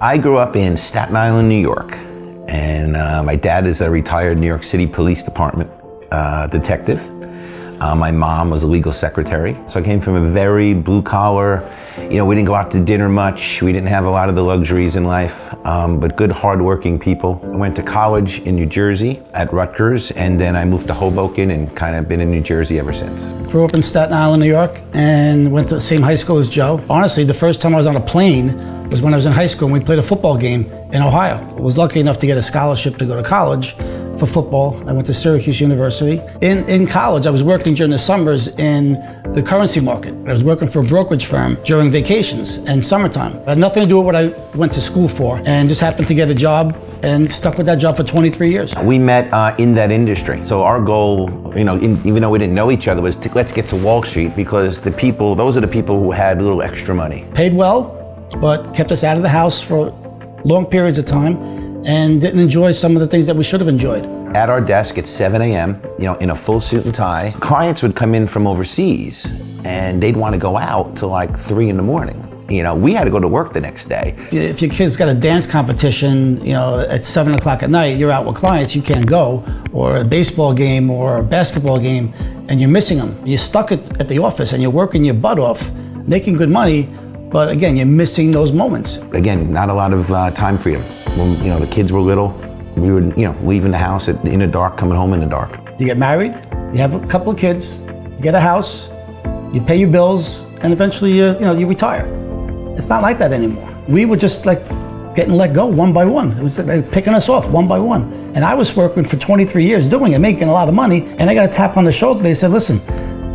I grew up in Staten Island, New York, and my dad is a retired New York City Police Department detective. My mom was a legal secretary. So I came from a very blue collar, we didn't go out to dinner much. We didn't have a lot of the luxuries in life, but good, hardworking people. I went to college in New Jersey at Rutgers, and then I moved to Hoboken and kind of been in New Jersey ever since. Grew up in Staten Island, New York, and went to the same high school as Joe. Honestly, the first time I was on a plane was when I was in high school and we played a football game in Ohio. I was lucky enough to get a scholarship to go to college for football. I went to Syracuse University. In college, I was working during the summers in the currency market. I was working for a brokerage firm during vacations and summertime. It had nothing to do with what I went to school for, and just happened to get a job and stuck with that job for 23 years. We met in that industry. So our goal, even though we didn't know each other, was let's get to Wall Street, because those are the people who had a little extra money. Paid well, but kept us out of the house for long periods of time and didn't enjoy some of the things that we should have enjoyed. At our desk at 7 a.m., in a full suit and tie, clients would come in from overseas and they'd want to go out till like 3 in the morning. We had to go to work the next day. If your kid's got a dance competition, at 7 o'clock at night, you're out with clients, you can't go, or a baseball game or a basketball game, and you're missing them. You're stuck at the office and you're working your butt off, making good money, but again, you're missing those moments. Again, not a lot of time freedom. When the kids were little, we would leaving the house in the dark, coming home in the dark. You get married, you have a couple of kids, you get a house, you pay your bills, and eventually you retire. It's not like that anymore. We were just like getting let go one by one. It was like picking us off one by one. And I was working for 23 years doing it, making a lot of money, and I got a tap on the shoulder. They said, listen,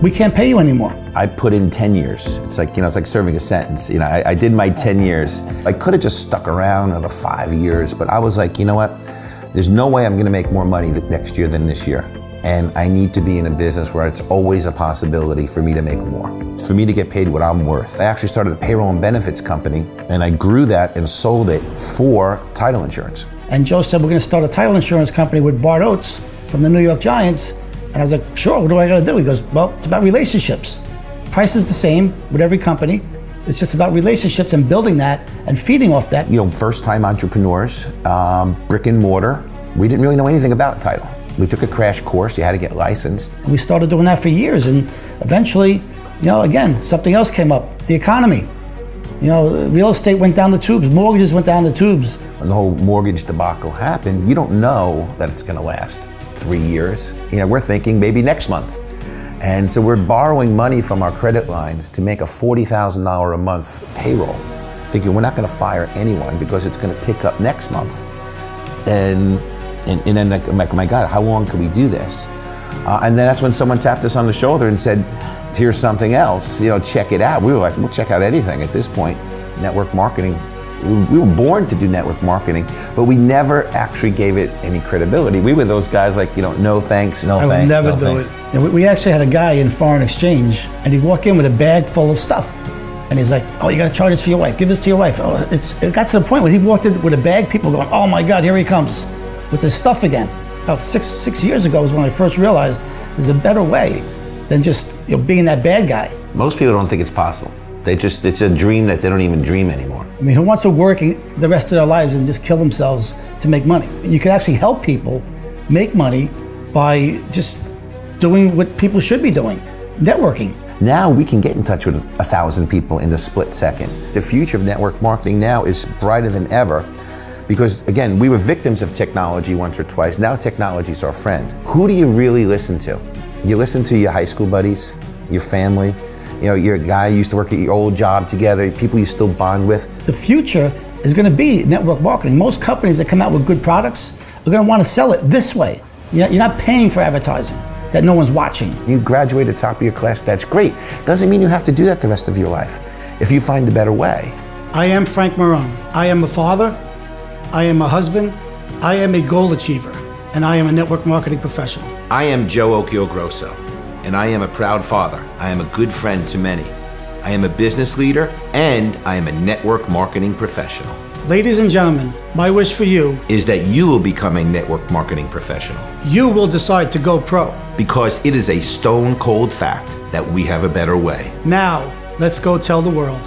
we can't pay you anymore. I put in 10 years. It's like, it's like serving a sentence. I did my 10 years. I could have just stuck around another 5 years, but I was like, you know what? There's no way I'm gonna make more money next year than this year. And I need to be in a business where it's always a possibility for me to make more, for me to get paid what I'm worth. I actually started a payroll and benefits company, and I grew that and sold it for title insurance. And Joe said, we're gonna start a title insurance company with Bart Oates from the New York Giants. And I was like, sure, what do I gotta do? He goes, well, it's about relationships. Price is the same with every company. It's just about relationships and building that and feeding off that. First time entrepreneurs, brick and mortar. We didn't really know anything about title. We took a crash course, you had to get licensed. And we started doing that for years, and eventually, again, something else came up, the economy. Real estate went down the tubes, mortgages went down the tubes. When the whole mortgage debacle happened, you don't know that it's gonna last 3 years. We're thinking maybe next month. And so we're borrowing money from our credit lines to make a $40,000 a month payroll, thinking we're not gonna fire anyone because it's gonna pick up next month. And then I'm like, my God, how long can we do this? And then that's when someone tapped us on the shoulder and said, here's something else, check it out. We were like, we'll check out anything at this point. Network marketing, we were born to do network marketing, but we never actually gave it any credibility. We were those guys like, no thanks, no thanks. I would never do it. We actually had a guy in foreign exchange, and he'd walk in with a bag full of stuff. And he's like, oh, you gotta charge this for your wife, give this to your wife. Oh, it got to the point where he walked in with a bag, people going, oh my God, here he comes with this stuff again. About six years ago was when I first realized there's a better way than just being that bad guy. Most people don't think it's possible. It's a dream that they don't even dream anymore. I mean, who wants to work the rest of their lives and just kill themselves to make money? You can actually help people make money by just doing what people should be doing, networking. Now we can get in touch with 1,000 people in a split second. The future of network marketing now is brighter than ever because, again, we were victims of technology once or twice. Now technology's our friend. Who do you really listen to? You listen to your high school buddies, your family, you're a guy you used to work at your old job together, people you still bond with. The future is gonna be network marketing. Most companies that come out with good products are gonna wanna sell it this way. You're not paying for advertising that no one's watching. You graduate at the top of your class, that's great. Doesn't mean you have to do that the rest of your life if you find a better way. I am Frank Marone. I am a father, I am a husband, I am a goal achiever, and I am a network marketing professional. I am Joe Occhio-Grosso, and I am a proud father. I am a good friend to many. I am a business leader, and I am a network marketing professional. Ladies and gentlemen, my wish for you is that you will become a network marketing professional. You will decide to go pro. Because it is a stone cold fact that we have a better way. Now, let's go tell the world.